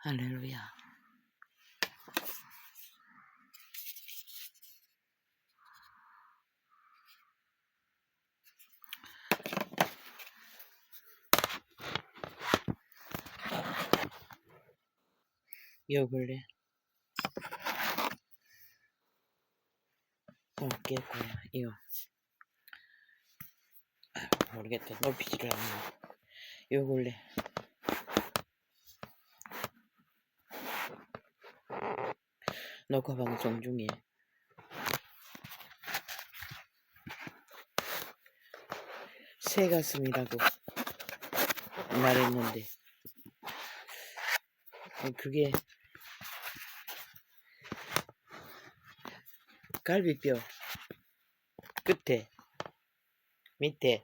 할렐루야. 요 근래 깼고요. 이거 모르겠다. 높이지를 않네. 요 근래 녹화 방송 중에 새가슴이라고 말했는데 그게 갈비뼈 끝에 밑에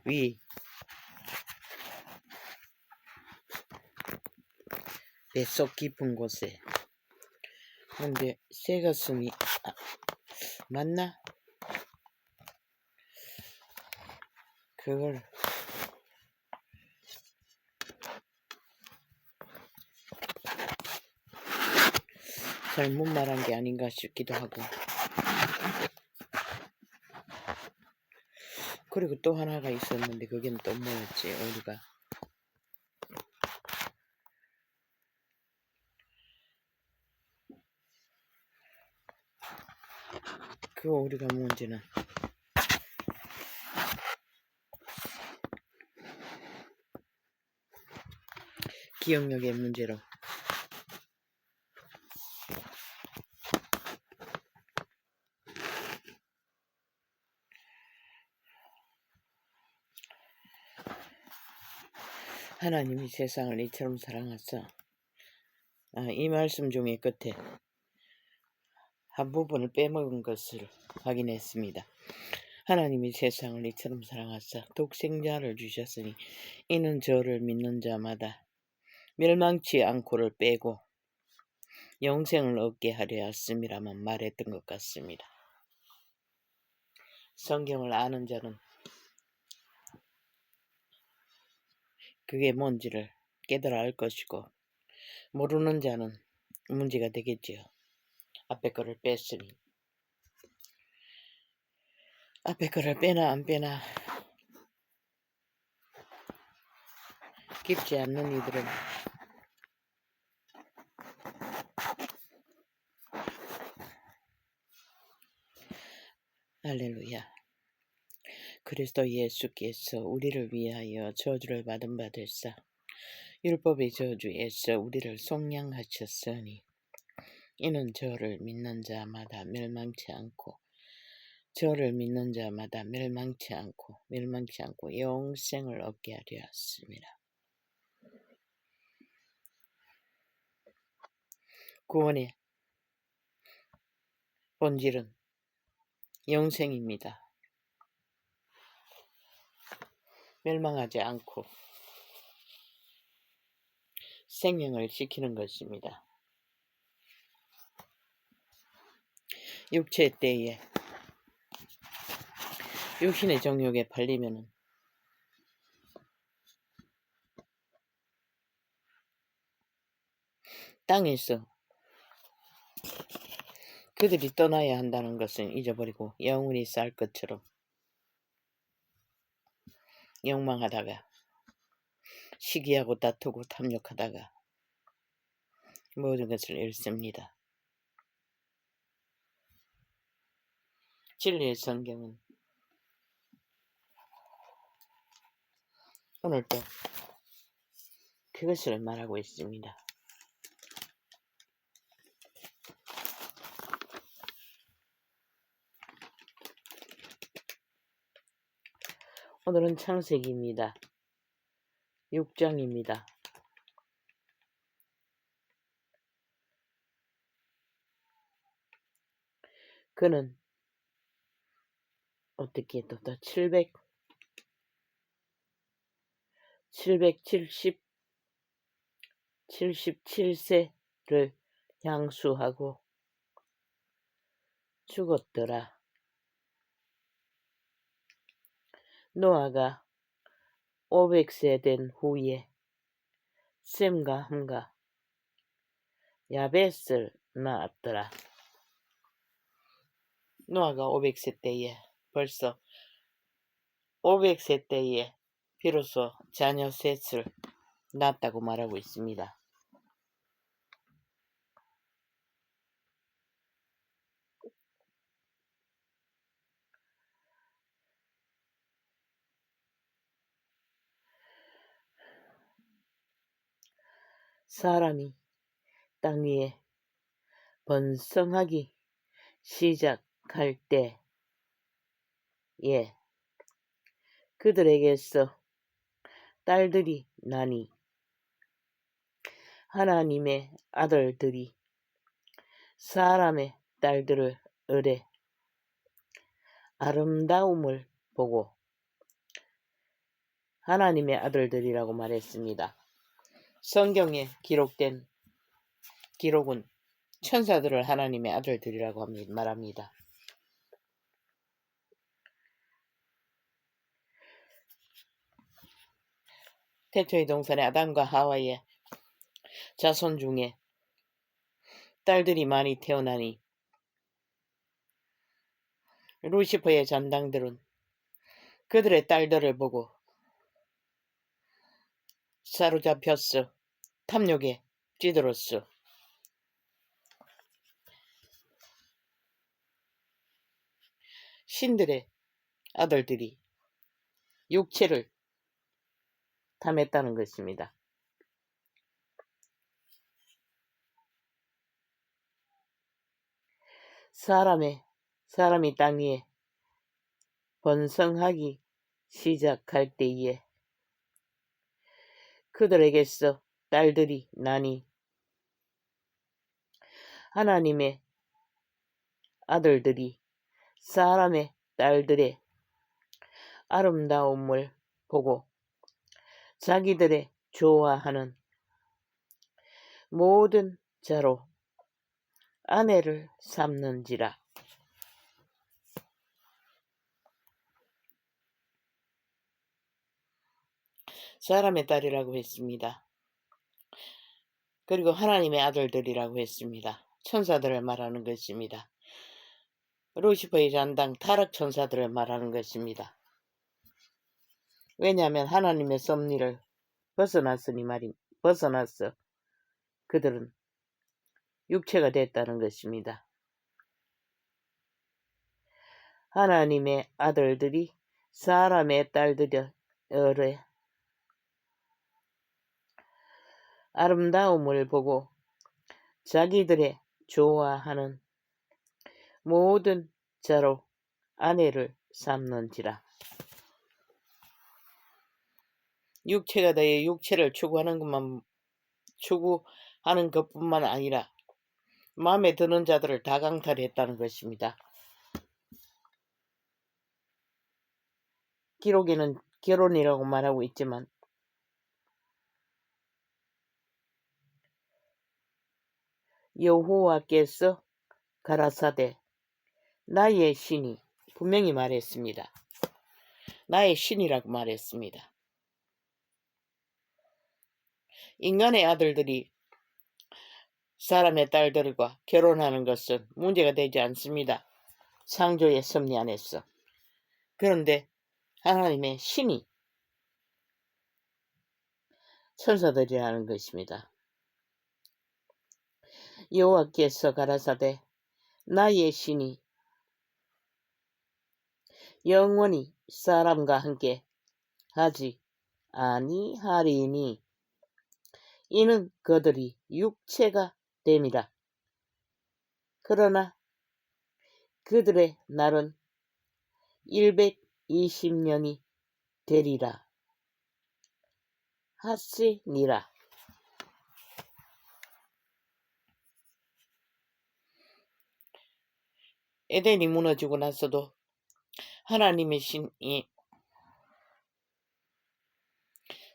위 뱃속 깊은 곳에 근데 새가슴이 맞나? 그걸 잘못 말한 게 아닌가 싶기도 하고 그리고 또 하나가 있었는데 그게는 또 뭐였지? 오류가 그 오류가 뭔지는 기억력의 문제로 하나님이 세상을 이처럼 사랑하사 이 말씀 중에 끝에 한 부분을 빼먹은 것을 확인했습니다. 하나님이 세상을 이처럼 사랑하사 독생자를 주셨으니 이는 저를 믿는 자마다 멸망치 않고를 빼고 영생을 얻게 하려 하심이라만 말했던 것 같습니다. 성경을 아는 자는 그게 뭔지를 깨달아 알 것이고 모르는 자는 문제가 되겠지요. 앞에 거를 뺐으니 앞에 거를 빼나 안 빼나 깊지 않는 이들은 할렐루야. 그리스도 예수께서 우리를 위하여 저주를 받은 바 되사 율법의 저주에서 우리를 속량하셨으니 이는 저를 믿는 자마다 멸망치 않고 영생을 얻게 하려 하십니다. 구원의 본질은 영생입니다. 멸망하지 않고 생명을 지키는 것입니다. 육체 때에 육신의 정욕에 팔리면은 땅에서 그들이 떠나야 한다는 것은 잊어버리고 영원히 살 것처럼 욕망하다가 시기하고 다투고 탐욕하다가 모든 것을 잃습니다. 진리의 성경은 오늘도 그것을 말하고 있습니다. 오늘은 창세기입니다. 6장입니다. 그는 어떻게 또 777세를 향수하고 죽었더라. 노아가 500세 된 후에 셈과 함과 야벳을 낳았더라. 노아가 500세 때에 벌써 500세 때에 비로소 자녀 셋을 낳았다고 말하고 있습니다. 사람이 땅 위에 번성하기 시작할 때에 그들에게서 딸들이 나니 하나님의 아들들이 사람의 딸들을 의뢰 아름다움을 보고 하나님의 아들들이라고 말했습니다. 성경에 기록된 기록은 천사들을 하나님의 아들들이라고 말합니다. 태초의 동산의 아담과 하와의 자손 중에 딸들이 많이 태어나니 루시퍼의 잔당들은 그들의 딸들을 보고 사로잡혔어. 탐욕에 찌들었어. 신들의 아들들이 육체를 탐했다는 것입니다. 사람이 땅 위에 번성하기 시작할 때에 그들에게서 딸들이 나니 하나님의 아들들이 사람의 딸들의 아름다움을 보고 자기들의 좋아하는 모든 자로 아내를 삼는지라. 사람의 딸이라고 했습니다. 그리고 하나님의 아들들이라고 했습니다. 천사들을 말하는 것입니다. 루시퍼의 잔당 타락 천사들을 말하는 것입니다. 왜냐하면 하나님의 섭리를 벗어났어. 그들은 육체가 됐다는 것입니다. 하나님의 아들들이 사람의 딸들의 아름다움을 보고 자기들의 좋아하는 모든 자로 아내를 삼는지라. 육체가 되어 육체를 추구하는 것뿐만 아니라 마음에 드는 자들을 다 강탈했다는 것입니다. 기록에는 결혼이라고 말하고 있지만 여호와께서 가라사대 나의 신이 분명히 말했습니다. 나의 신이라고 말했습니다. 인간의 아들들이 사람의 딸들과 결혼하는 것은 문제가 되지 않습니다. 창조의 섭리 안에서. 그런데 하나님의 신이 천사들이라는 것입니다. 여호와께서 가라사대 나의 신이 영원히 사람과 함께 하지 아니하리니 이는 그들이 육체가 됨이라. 그러나 그들의 날은 120년이 되리라 하시니라. 에덴이 무너지고 나서도 하나님의 신이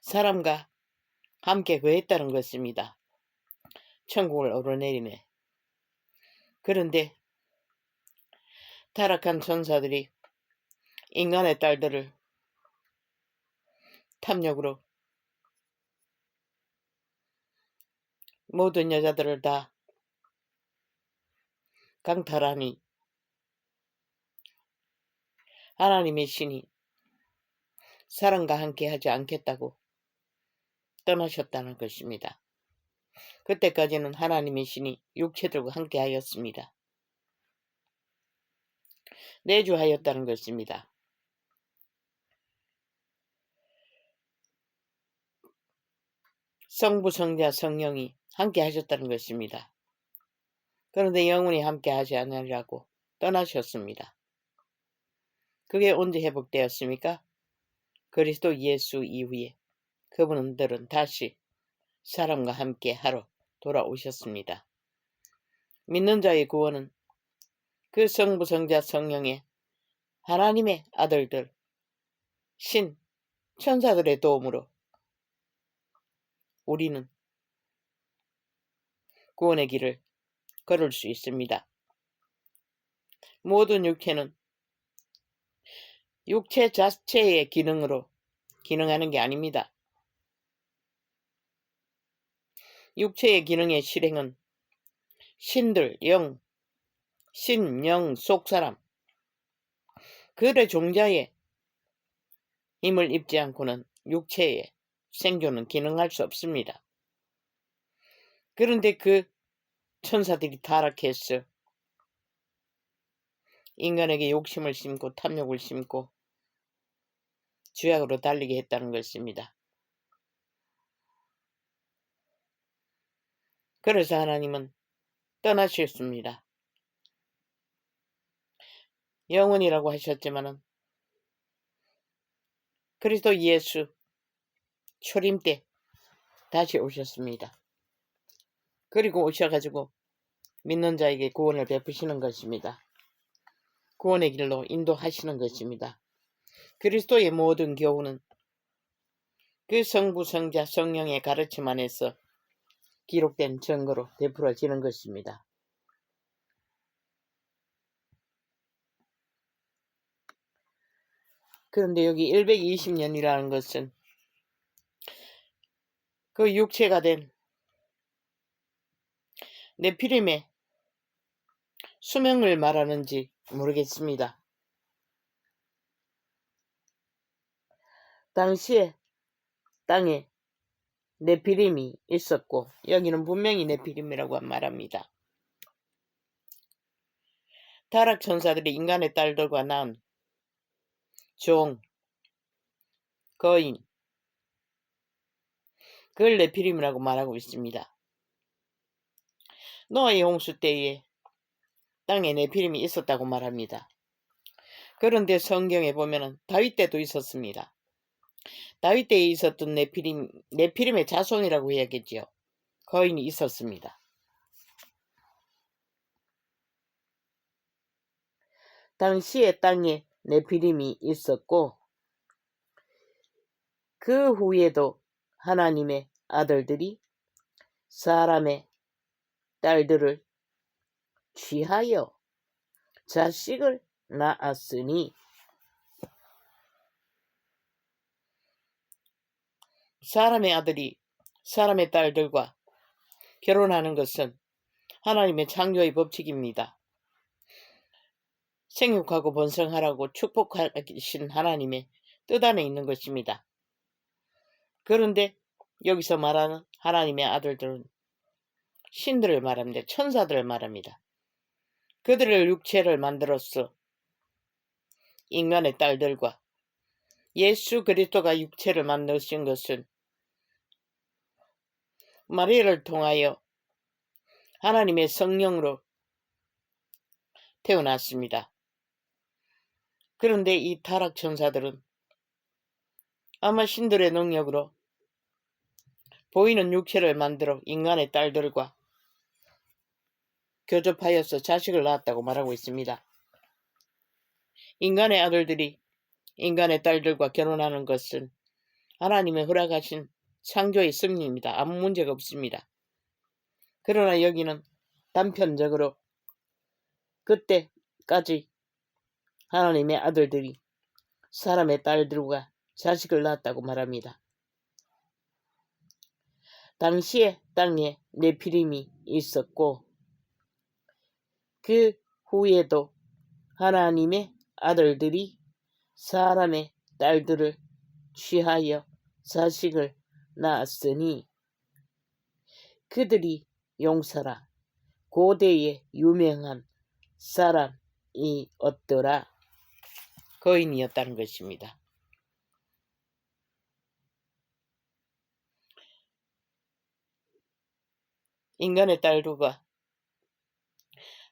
사람과 함께 거했다는 것입니다. 천국을 오르내리네. 그런데 타락한 천사들이 인간의 딸들을 탐욕으로 모든 여자들을 다 강탈하니 하나님의 신이 사람과 함께 하지 않겠다고 떠나셨다는 것입니다. 그때까지는 하나님의 신이 육체들과 함께 하였습니다. 내주하였다는 것입니다. 성부, 성자, 성령이 함께 하셨다는 것입니다. 그런데 영원히 함께 하지 않으려고 떠나셨습니다. 그게 언제 회복되었습니까? 그리스도 예수 이후에 그분들은 다시 사람과 함께 하러 돌아오셨습니다. 믿는 자의 구원은 그 성부, 성자, 성령의 하나님의 아들들, 신, 천사들의 도움으로 우리는 구원의 길을 걸을 수 있습니다. 모든 육체는 육체 자체의 기능으로 기능하는 게 아닙니다. 육체의 기능의 실행은 신들, 영, 신, 영, 속사람, 그들의 종자의 힘을 입지 않고는 육체의 생존은 기능할 수 없습니다. 그런데 그 천사들이 타락해서 인간에게 욕심을 심고 탐욕을 심고 죄악으로 달리게 했다는 것입니다. 그래서 하나님은 떠나셨습니다. 영원이라고 하셨지만은 그리스도 예수 초림 때 다시 오셨습니다. 그리고 오셔가지고 믿는 자에게 구원을 베푸시는 것입니다. 구원의 길로 인도하시는 것입니다. 그리스도의 모든 교훈은 그 성부, 성자, 성령의 가르침 안에서 기록된 증거로 베풀어지는 것입니다. 그런데 여기 120년이라는 것은 그 육체가 된 네피림의 수명을 말하는지 모르겠습니다. 당시에 땅에 네피림이 있었고 여기는 분명히 네피림이라고 말합니다. 타락 천사들이 인간의 딸들과 낳은 종, 거인, 그걸 네피림이라고 말하고 있습니다. 노아의 홍수 때에 땅에 네피림이 있었다고 말합니다. 그런데 성경에 보면은 다윗 때도 있었습니다. 다윗 때에 있었던 네피림의 자손이라고 해야겠죠. 거인이 있었습니다. 당시에 땅에 네피림이 있었고 그 후에도 하나님의 아들들이 사람의 딸들을 취하여 자식을 낳았으니 사람의 아들이 사람의 딸들과 결혼하는 것은 하나님의 창조의 법칙입니다. 생육하고 번성하라고 축복하신 하나님의 뜻 안에 있는 것입니다. 그런데 여기서 말하는 하나님의 아들들은 신들을 말합니다. 천사들을 말합니다. 그들을 육체를 만들어서 인간의 딸들과 예수 그리스도가 육체를 만드신 것은 마리아를 통하여 하나님의 성령으로 태어났습니다. 그런데 이 타락 천사들은 아마 신들의 능력으로 보이는 육체를 만들어 인간의 딸들과 교접하여서 자식을 낳았다고 말하고 있습니다. 인간의 아들들이 인간의 딸들과 결혼하는 것은 하나님의 허락하신 창조의 승리입니다. 아무 문제가 없습니다. 그러나 여기는 단편적으로 그때까지 하나님의 아들들이 사람의 딸들과 자식을 낳았다고 말합니다. 당시에 땅에 네피림이 있었고 그 후에도 하나님의 아들들이 사람의 딸들을 취하여 자식을 낳았으니 그들이 용사라. 고대의 유명한 사람이 없더라. 거인이었다는 것입니다. 인간의 딸 루가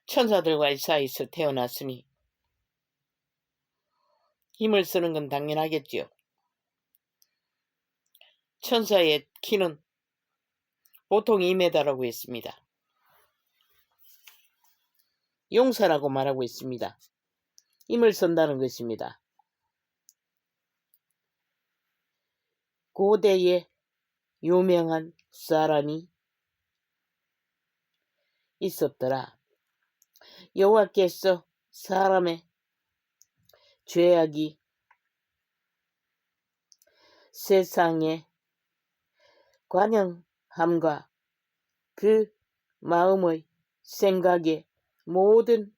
천사들과의 사이에서 태어났으니 힘을 쓰는 건 당연하겠지요. 천사의 키는 보통 2m라고 했습니다. 용사라고 말하고 있습니다. 힘을 쓴다는 것입니다. 고대의 유명한 사람이 있었더라. 여호와께서 사람의 죄악이 세상에 관영함과 그 마음의 생각의 모든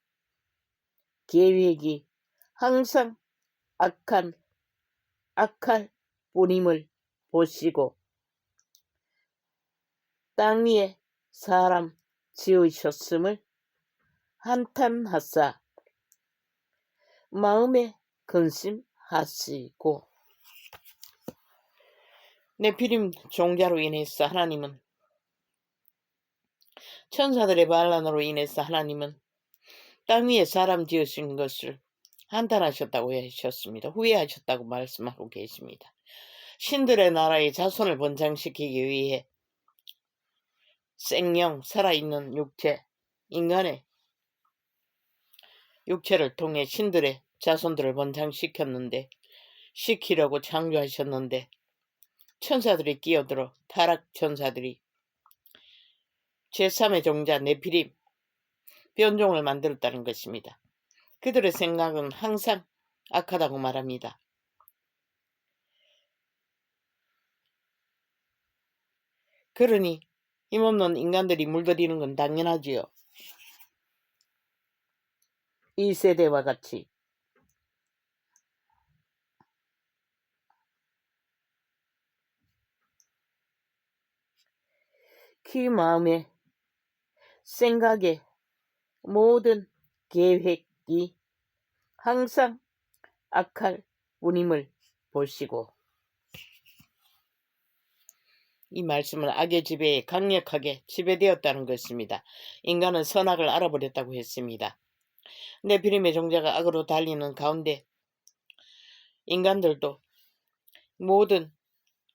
계획이 항상 악할 뿐임을 보시고 땅 위에 사람 지으셨음을 한탄하사 마음에 근심하시고 네피림 종자로 인해서 하나님은 천사들의 반란으로 인해서 하나님은 땅 위에 사람 지으신 것을 한탄하셨다고 하셨습니다. 후회하셨다고 말씀하고 계십니다. 신들의 나라의 자손을 번창시키기 위해 생명, 살아있는 육체, 인간의 육체를 통해 신들의 자손들을 시키려고 창조하셨는데 천사들이 끼어들어 타락 천사들이 제3의 종자 네피림 변종을 만들었다는 것입니다. 그들의 생각은 항상 악하다고 말합니다. 그러니 힘없는 인간들이 물들이는 건 당연하지요. 이 세대와 같이 그 마음에 생각에 모든 계획이 항상 악할 뿐임을 보시고 이 말씀은 악의 지배에 강력하게 지배되었다는 것입니다. 인간은 선악을 알아버렸다고 했습니다. 네피림의 종자가 악으로 달리는 가운데 인간들도 모든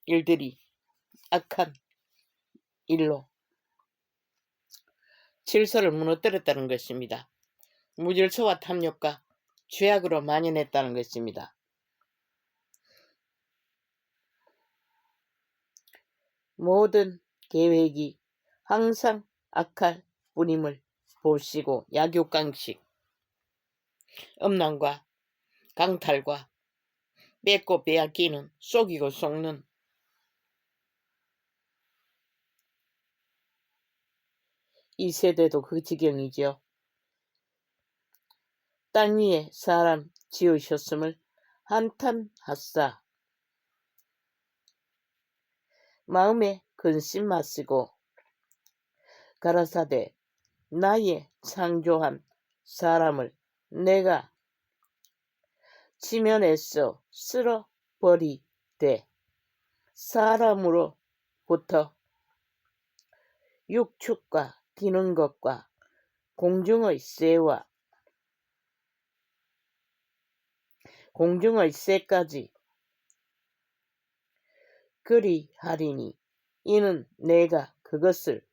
일들이 악한 일로 질서를 무너뜨렸다는 것입니다. 무질서와 탐욕과 죄악으로 만연했다는 것입니다. 모든 계획이 항상 악할 뿐임을 보시고 약육강식, 음란과 강탈과 뺏고 빼앗기는 속이고 속는 이 세대도 그 지경이죠. 땅 위에 사람 지으셨음을 한탄하사 마음에 근심 마시고 가라사대 나의 창조한 사람을 내가 지면에서 쓸어버리되 사람으로부터 육축과 기는 것과 공중의 새와 공중의 새까지 그리하리니 이는 내가 그것을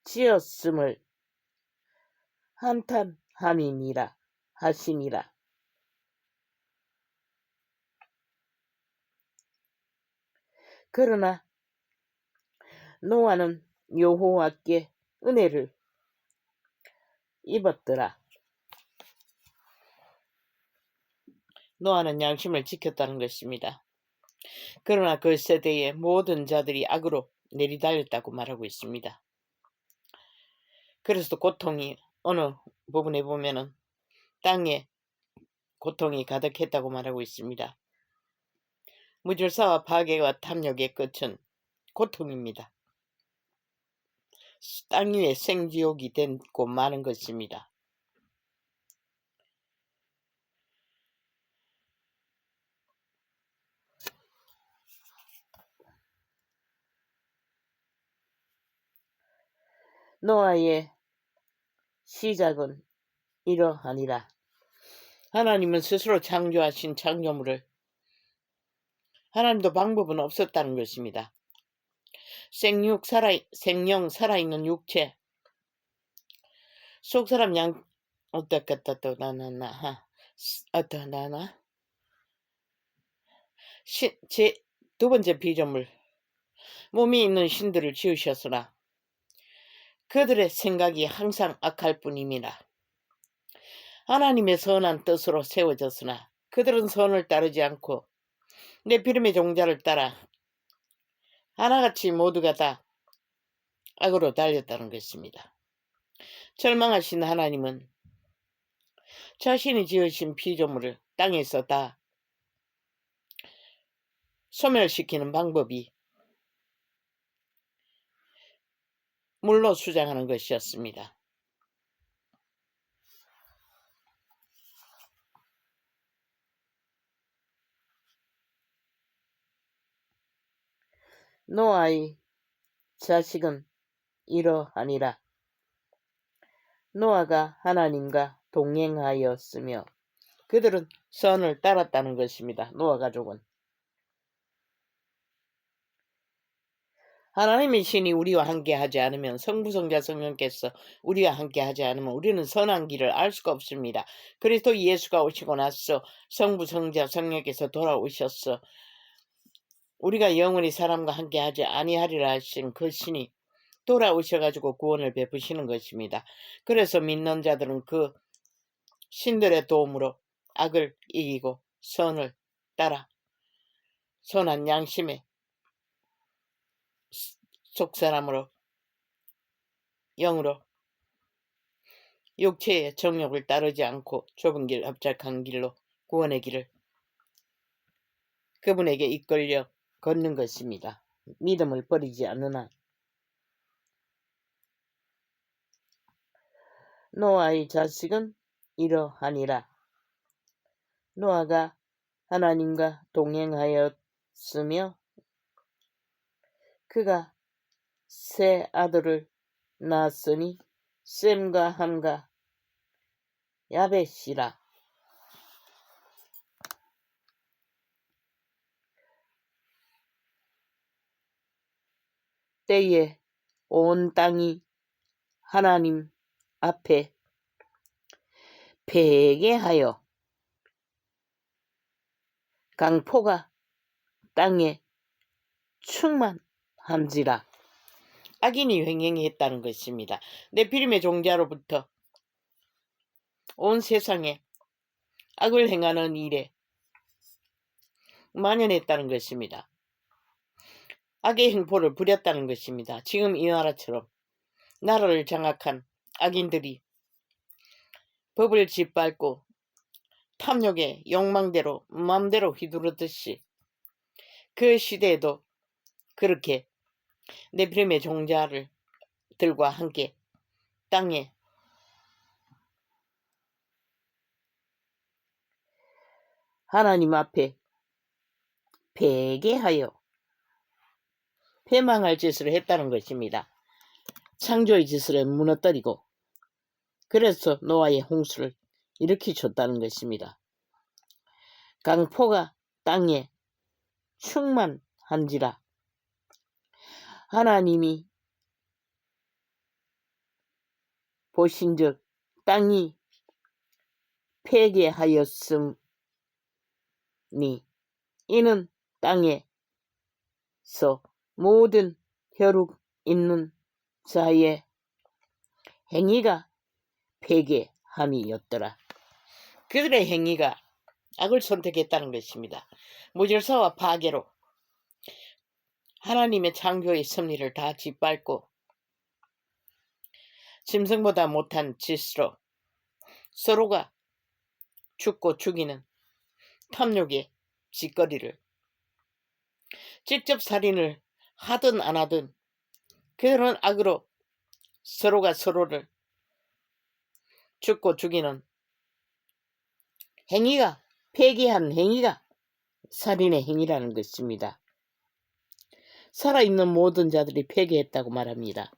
지었음을 한탄함이니라 하시니라. 그러나 노아는 여호와께 은혜를 입었더라. 노아는 양심을 지켰다는 것입니다. 그러나 그 세대의 모든 자들이 악으로 내리달렸다고 말하고 있습니다. 그래서 고통이 어느 부분에 보면은 땅에 고통이 가득했다고 말하고 있습니다. 무질서와 파괴와 탐욕의 끝은 고통입니다. 땅 위에 생지옥이 되고 마는 것입니다. 노아의 시작은 이러하니라. 하나님은 스스로 창조하신 창조물을 하나님도 방법은 없었다는 것입니다. 생령 살아있는 육체 속사람 양 어떻겠다 또 나나나 어떠나나 제 두 번째 피조물 몸이 있는 신들을 지으셨으나 그들의 생각이 항상 악할 뿐입니다. 하나님의 선한 뜻으로 세워졌으나 그들은 선을 따르지 않고 네피림의 종자를 따라 하나같이 모두가 다 악으로 달렸다는 것입니다. 절망하신 하나님은 자신이 지으신 피조물을 땅에서 다 소멸시키는 방법이 물로 수장하는 것이었습니다. 노아의 자식은 이러하니라. 노아가 하나님과 동행하였으며 그들은 선을 따랐다는 것입니다. 노아 가족은 하나님의 신이 우리와 함께 하지 않으면 성부성자 성령께서 우리와 함께 하지 않으면 우리는 선한 길을 알 수가 없습니다. 그리스도 예수가 오시고 나서 성부성자 성령께서 돌아오셨어 우리가 영원히 사람과 함께 하지 아니하리라 하신 그 신이 돌아오셔가지고 구원을 베푸시는 것입니다. 그래서 믿는 자들은 그 신들의 도움으로 악을 이기고 선을 따라 선한 양심의 속사람으로 영으로 육체의 정욕을 따르지 않고 좁은 길 합작한 길로 구원의 길을 그분에게 이끌려 걷는 것입니다. 믿음을 버리지 않는 한. 노아의 자식은 이러하니라. 노아가 하나님과 동행하였으며 그가 세 아들을 낳았으니 셈과 함과 야벳이라. 때에 온 땅이 하나님 앞에 베개하여 강포가 땅에 충만한지라. 악인이 횡행했다는 것입니다. 네피림의 종자로부터 온 세상에 악을 행하는 일에 만연했다는 것입니다. 악의 행포를 부렸다는 것입니다. 지금 이 나라처럼 나라를 장악한 악인들이 법을 짓밟고 탐욕의 욕망대로 마음대로 휘두르듯이 그 시대에도 그렇게 네피림의 종자들과 함께 땅에 하나님 앞에 베개하여 패망할 짓을 했다는 것입니다. 창조의 짓을 무너뜨리고 그래서 노아의 홍수를 일으키셨다는 것입니다. 강포가 땅에 충만한지라. 하나님이 보신즉 땅이 폐괴하였으니 이는 땅에서 모든 혈육 있는 자의 행위가 폐괴함이었더라. 그들의 행위가 악을 선택했다는 것입니다. 무질서와 파괴로 하나님의 창조의 섭리를 다 짓밟고 짐승보다 못한 짓으로 서로가 죽고 죽이는 탐욕의 짓거리를, 직접 살인을 하든 안 하든 그런 악으로 서로가 서로를 죽고 죽이는 행위가, 폐기한 행위가 살인의 행위라는 것입니다. 살아있는 모든 자들이 폐기했다고 말합니다.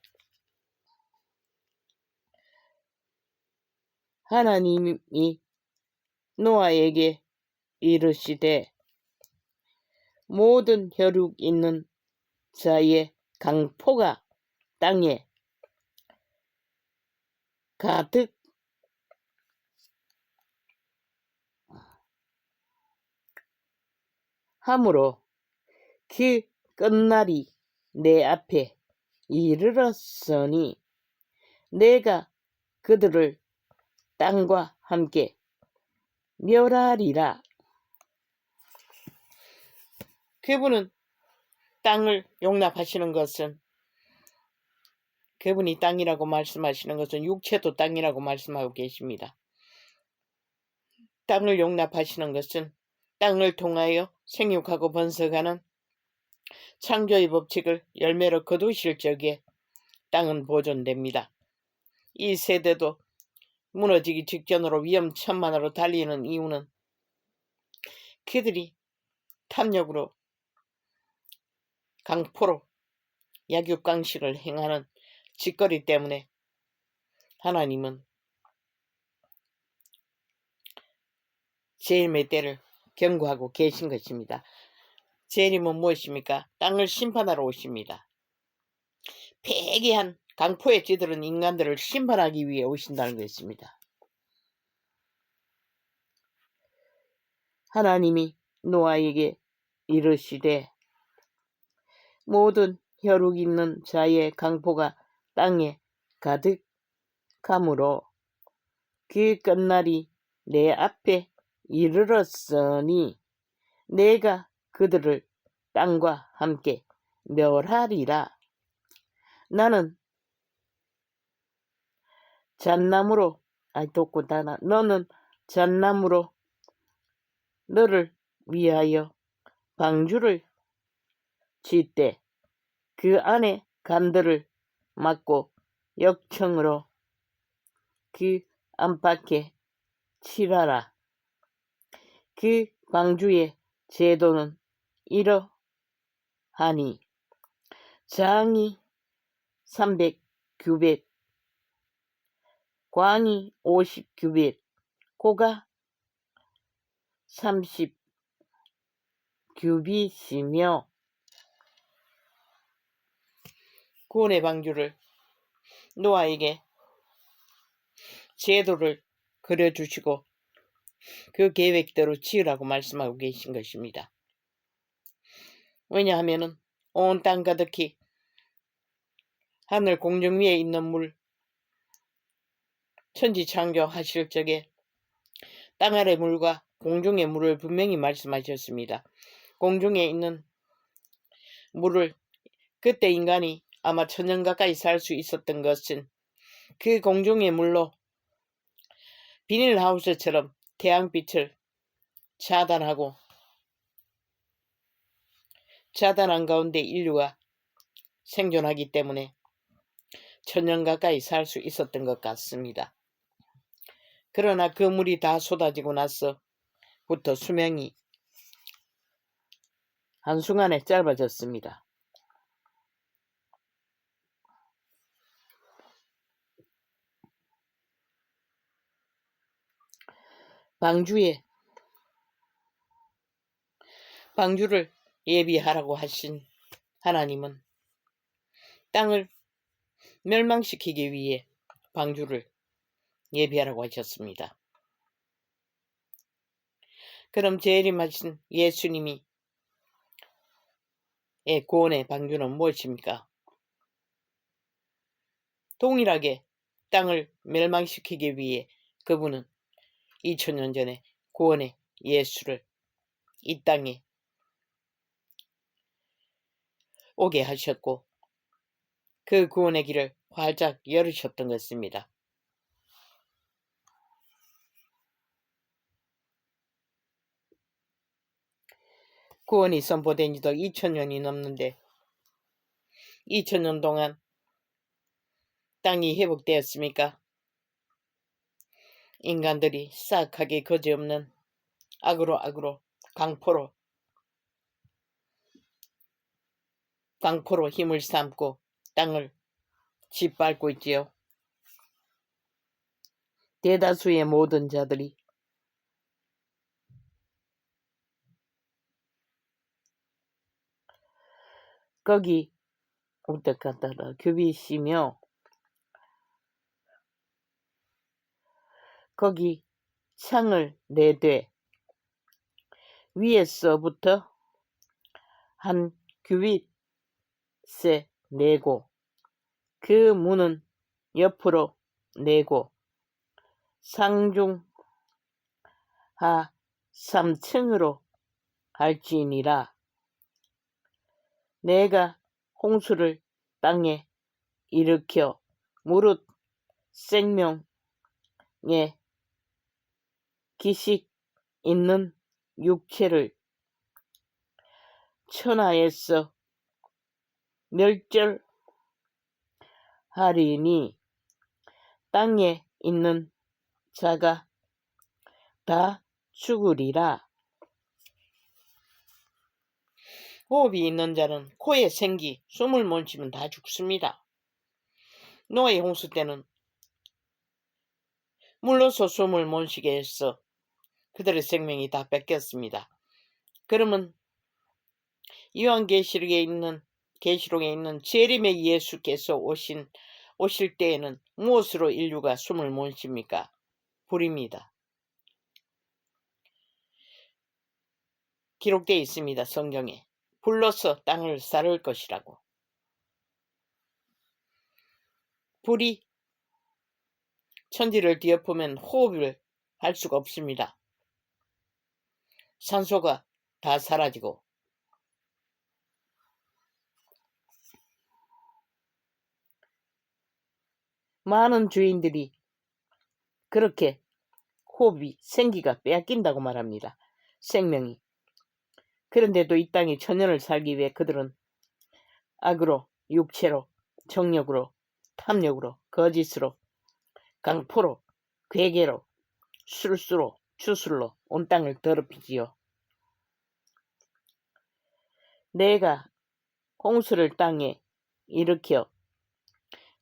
하나님이 노아에게 이르시되 모든 혈육 있는 자의 강포가 땅에 가득 함으로 그 끝날이 내 앞에 이르렀으니 내가 그들을 땅과 함께 멸하리라. 그분은 땅을 용납하시는 것은, 그분이 땅이라고 말씀하시는 것은 육체도 땅이라고 말씀하고 계십니다. 땅을 용납하시는 것은 땅을 통하여 생육하고 번성하는 창조의 법칙을 열매로 거두실 적에 땅은 보존됩니다. 이 세대도 무너지기 직전으로 위험천만으로 달리는 이유는 그들이 탐욕으로, 강포로 약육강식을 행하는 짓거리 때문에 하나님은 재림의 때를 경고하고 계신 것입니다. 재림은 무엇입니까? 땅을 심판하러 오십니다. 폐기한 강포에 찌들은 인간들을 심판하기 위해 오신다는 것입니다. 하나님이 노아에게 이르시되 모든 혈육 있는 자의 강포가 땅에 가득함으로 그 끝날이 내 앞에 이르렀으니 내가 그들을 땅과 함께 멸하리라. 나는 잣나무로 너는 잣나무로 너를 위하여 방주를 짓되 그 안에 간들을 막고 역청으로 그 안팎에 칠하라. 그 방주의 제도는 이러하니 장이 300규빗, 광이 50규빗, 고가 30규빗이며 구원의 방주를 노아에게 제도를 그려주시고 그 계획대로 지으라고 말씀하고 계신 것입니다. 왜냐하면 온 땅 가득히 하늘 공중 위에 있는 물, 천지 창조하실 적에 땅 아래 물과 공중의 물을 분명히 말씀하셨습니다. 공중에 있는 물을, 그때 인간이 아마 1000년 가까이 살 수 있었던 것은 그 공중의 물로 비닐하우스처럼 태양빛을 차단한 가운데 인류가 생존하기 때문에 1000년 가까이 살 수 있었던 것 같습니다. 그러나 그 물이 다 쏟아지고 나서부터 수명이 한순간에 짧아졌습니다. 방주를 예비하라고 하신 하나님은 땅을 멸망시키기 위해 방주를 예비하라고 하셨습니다. 그럼 재림하신 예수님이 구원의 방주는 무엇입니까? 동일하게 땅을 멸망시키기 위해 그분은 2000년 전에 구원의 예수를 이 땅에 오게 하셨고 그 구원의 길을 활짝 열으셨던 것입니다. 구원이 선포된 지도 2000년이 넘는데 2000년 동안 땅이 회복되었습니까? 인간들이 싹하게 거지없는 악으로 강포로 힘을 삼고 땅을 짓밟고 있지요. 대다수의 모든 자들이 거기 어떡하더라 규빗이며 거기 창을 내되 위에서부터 한 규빗에 내고 그 문은 옆으로 내고 상중하 3층으로 할지니라. 내가 홍수를 땅에 일으켜 무릇 생명의 기식 있는 육체를 천하에서 멸절하리니 땅에 있는 자가 다 죽으리라. 호흡이 있는 자는 코에 생기 숨을 못 쉬면 다 죽습니다. 노아의 홍수 때는 물로서 숨을 못 쉬게 해서 그들의 생명이 다 뺏겼습니다. 그러면 요한계시록에 있는 재림의 예수께서 오실 때에는 무엇으로 인류가 숨을 못 쉽니까? 불입니다. 기록되어 있습니다. 성경에. 불로서 땅을 쌀을 것이라고. 불이 천지를 뒤엎으면 호흡을 할 수가 없습니다. 산소가 다 사라지고 많은 주인들이 그렇게 호흡이 생기가 빼앗긴다고 말합니다. 생명이. 그런데도 이 땅에 천년을 살기 위해 그들은 악으로, 육체로, 정력으로, 탐욕으로, 거짓으로, 강포로, 괴계로, 술수로, 주술로 온 땅을 더럽히지요. 내가 홍수를 땅에 일으켜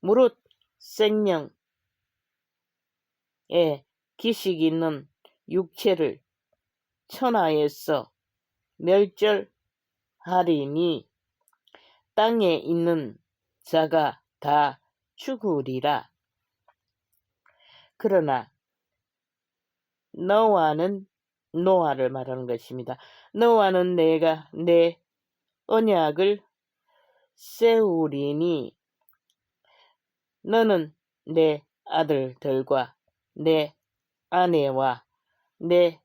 무릇 생명의 기식 있는 육체를 천하에서 멸절하리니 땅에 있는 자가 다 죽으리라. 그러나 노아를 말하는 것입니다. 노아는 내가 내 언약을 세우리니 너는 내 아들들과 내 아내와 내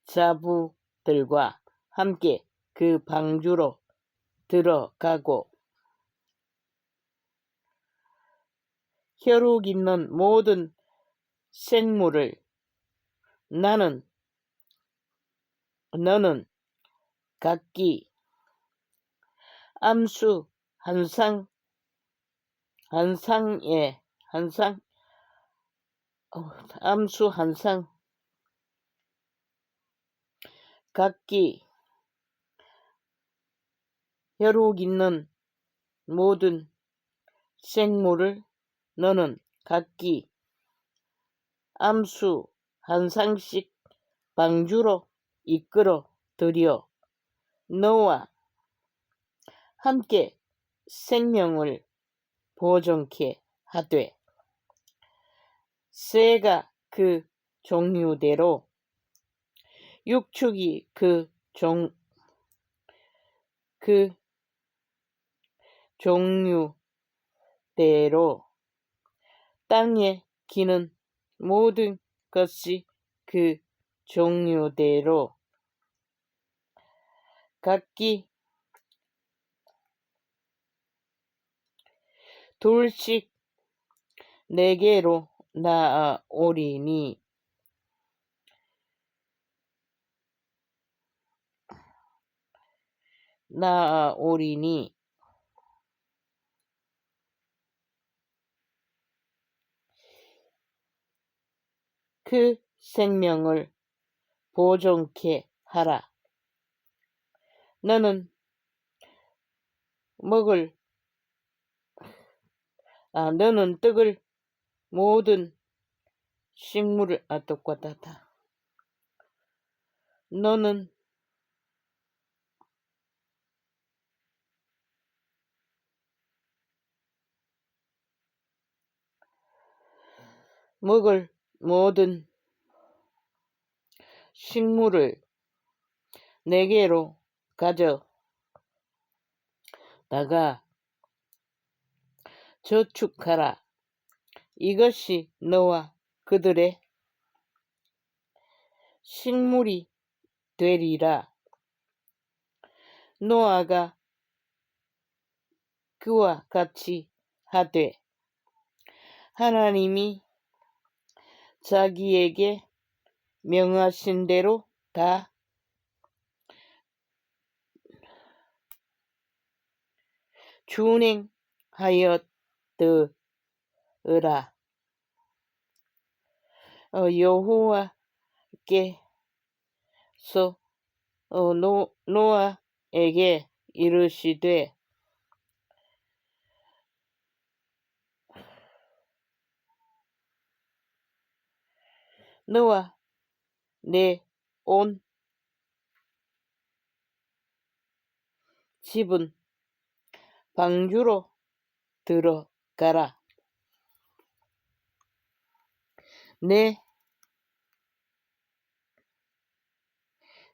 자부들과 함께 그 방주로 들어가고 혈육 있는 모든 생물을 너는 각기 암수 암수 한 상 각기 혈육 있는 모든 생물을 너는 각기 암수 한 상씩 방주로 이끌어 들여 너와 함께 생명을 보존케 하되 새가 그 종류대로 육축이 그 종류대로 땅에 기는 모든 것이 그 종류대로 각기 둘씩 내게로 나아오리니 그 생명을 보존케 하라. 너는 떡을 모든 식물을 똑같다. 너는 먹을 모든 식물을 내게로 가져다가 저축하라. 이것이 너와 그들의 식물이 되리라. 노아가 그와 같이 하되 하나님이 자기에게 명하신 대로 다 준행하였더라. 여호와께서 노아에게 이르시되 너와 내 온 집은 방주로 들어가라.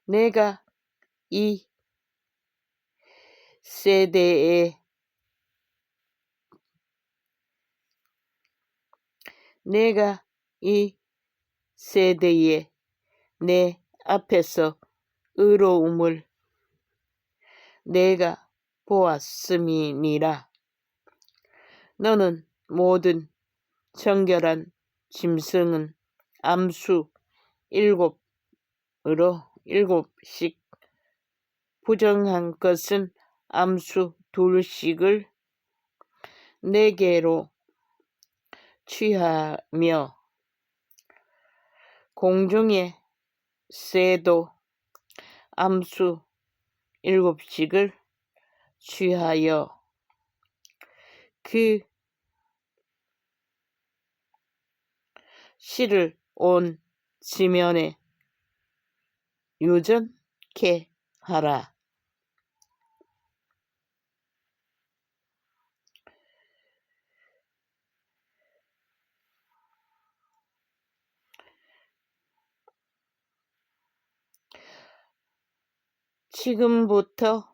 내가 이 세대에 내 앞에서 의로움을 내가 보았음이니라. 너는 모든 정결한 짐승은 암수 7으로 7씩 부정한 것은 암수 2씩을 내게로 취하며 공중의 새도 암수 7씩을 취하여 그 씨를 온 지면에 유전케 하라. 지금부터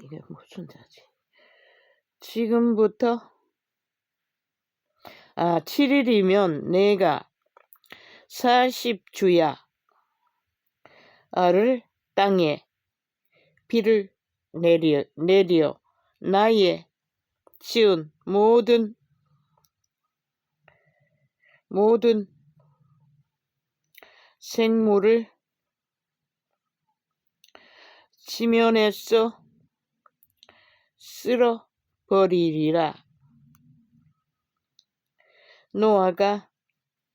이게 무슨 자지? 지금부터 7일이면 내가 40주야를 땅에 비를 내려 나의 지은 모든 생물을 지면에서 쓸어버리리라. 노아가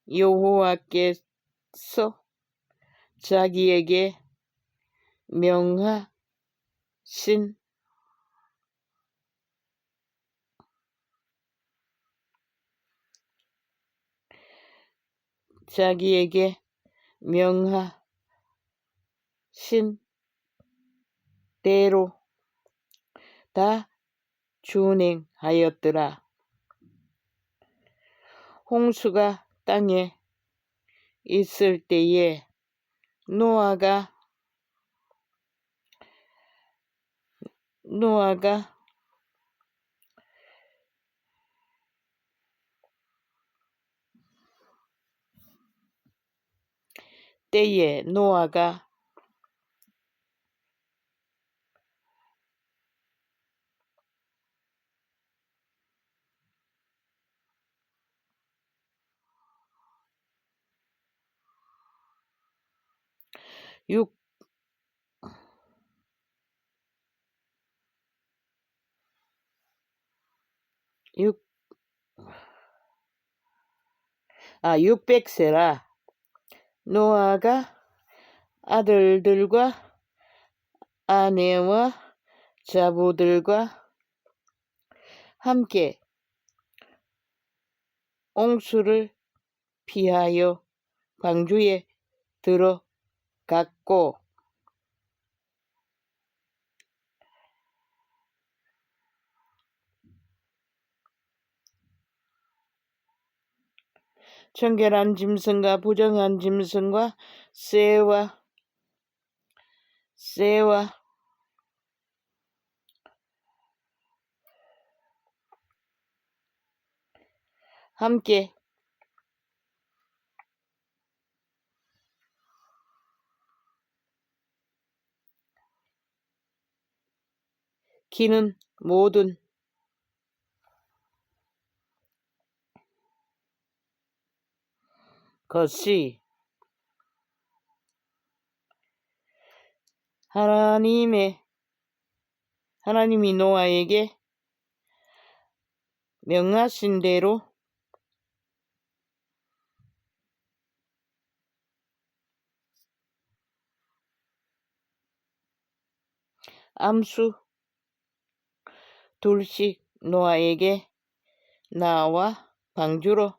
여호와께서 자기에게 명하신 대로 다 준행하였더라. 홍수가 땅에 있을 때에 노아가 육 육 600세라. 노아가 아들들과 아내와 자부들과 함께 옹수를 피하여 방주에 들어갔고 청결한 짐승과 부정한 짐승과 새와 함께 기는 모든 것이 하나님이 노아에게 명하신 대로 암수 둘씩 노아에게 나와 방주로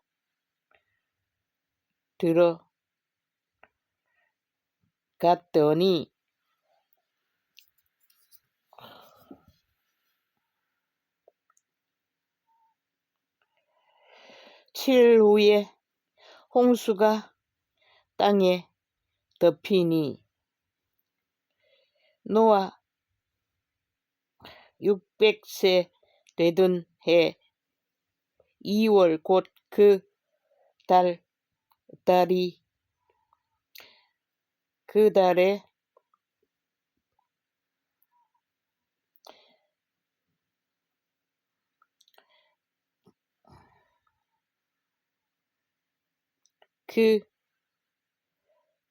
들어갔더니 7일 후에 홍수가 땅에 덮이니 노아 600세 되던 해 2월 곧 그 달에 그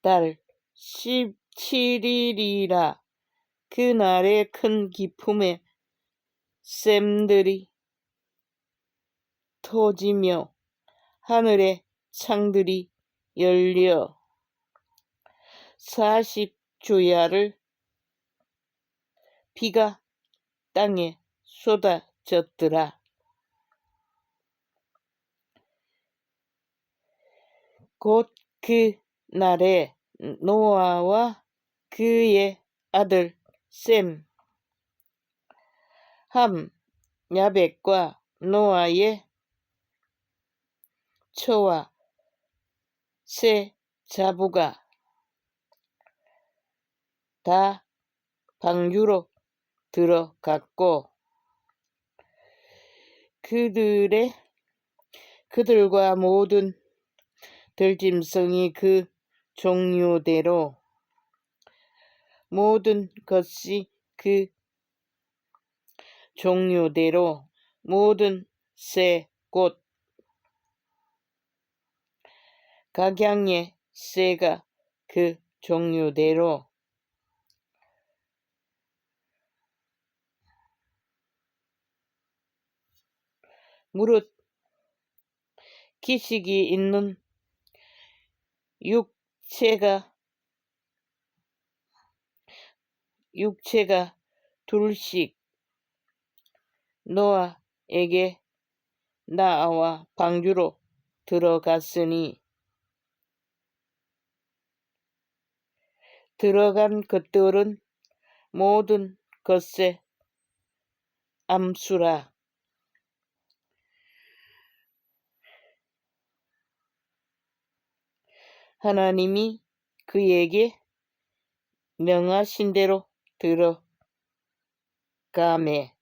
달 17일이라 그날의 큰 기쁨에 샘들이 터지며 하늘의 창들이 열려 40주야를 비가 땅에 쏟아졌더라. 곧 그 날에 노아와 그의 아들 셈, 함, 야벳과 노아의 처와 세 자부가 다 방주로 들어갔고 그들과 모든 들짐승이 그 종류대로 모든 것이 그 종류대로 모든 새 곧 각양의 새가 그 종류대로 무릇 기식이 있는 육체가 둘씩 노아에게 나와 방주로 들어갔으니 들어간 것들은 모든 것의 암수라. 하나님이 그에게 명하신 대로 들어가매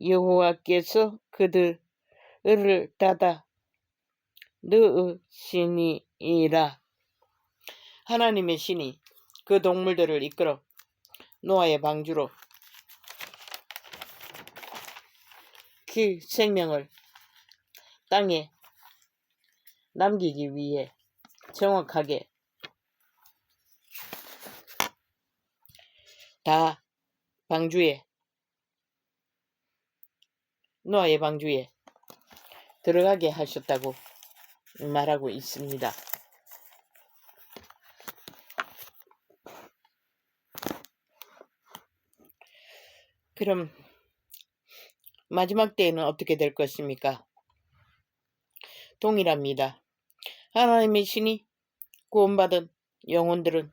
여호와께서 그들을 닫아 넣으시니라. 하나님의 신이 그 동물들을 이끌어 노아의 방주로 그 생명을 땅에 남기기 위해 정확하게 다 노아의 방주에 들어가게 하셨다고 말하고 있습니다. 그럼 마지막 때에는 어떻게 될 것입니까? 동일합니다. 하나님의 신이 구원받은 영혼들은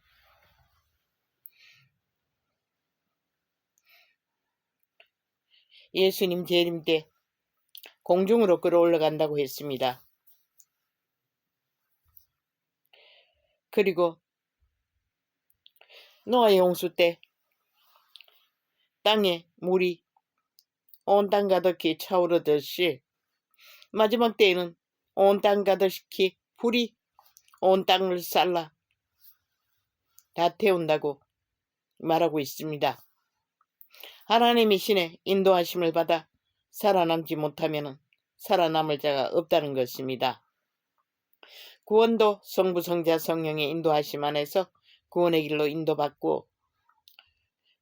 예수님 재림 때 공중으로 끌어올라간다고 했습니다. 그리고 노아의 홍수 때 땅에 물이 온 땅 가득히 차오르듯이 마지막 때에는 온 땅 가득히 불이 온 땅을 쌀라 다 태운다고 말하고 있습니다. 하나님의 신의 인도하심을 받아 살아남지 못하면 살아남을 자가 없다는 것입니다. 구원도 성부, 성자, 성령의 인도하심 안에서 구원의 길로 인도받고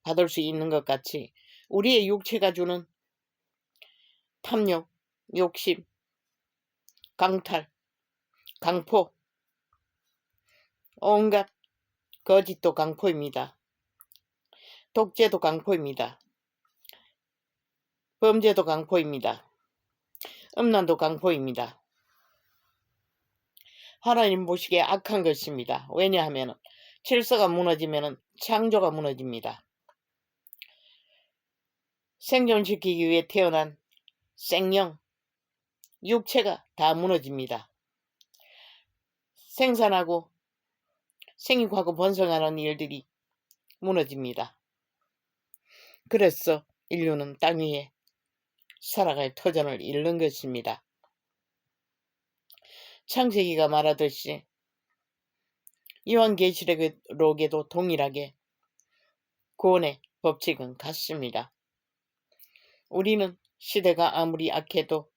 받을 수 있는 것 같이 우리의 육체가 주는 탐욕, 욕심, 강탈, 강포, 온갖 거짓도 강포입니다. 독재도 강포입니다. 범죄도 강포입니다. 음란도 강포입니다. 하나님 보시기에 악한 것입니다. 왜냐하면 질서가 무너지면 창조가 무너집니다. 생존시키기 위해 태어난 생명, 육체가 다 무너집니다. 생산하고 생육하고 번성하는 일들이 무너집니다. 그래서 인류는 땅 위에 살아갈 터전을 잃는 것입니다. 창세기가 말하듯이 요한계시록에도 동일하게 구원의 법칙은 같습니다. 우리는 시대가 아무리 악해도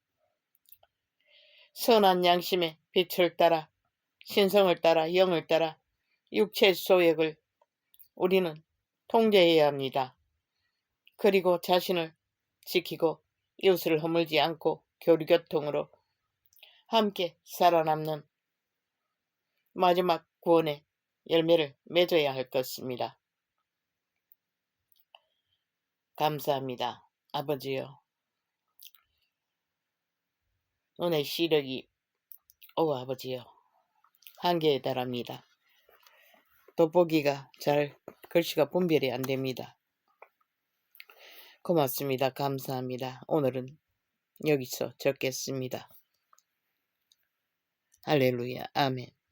선한 양심의 빛을 따라 신성을 따라 영을 따라 육체 소욕을 우리는 통제해야 합니다. 그리고 자신을 지키고 이웃을 허물지 않고 교류교통으로 함께 살아남는 마지막 구원의 열매를 맺어야 할 것입니다. 감사합니다. 아버지요. 오늘 시력이 아버지요. 한계에 달합니다. 돋보기가 잘 글씨가 분별이 안 됩니다. 고맙습니다. 감사합니다. 오늘은 여기서 적겠습니다. 할렐루야. 아멘.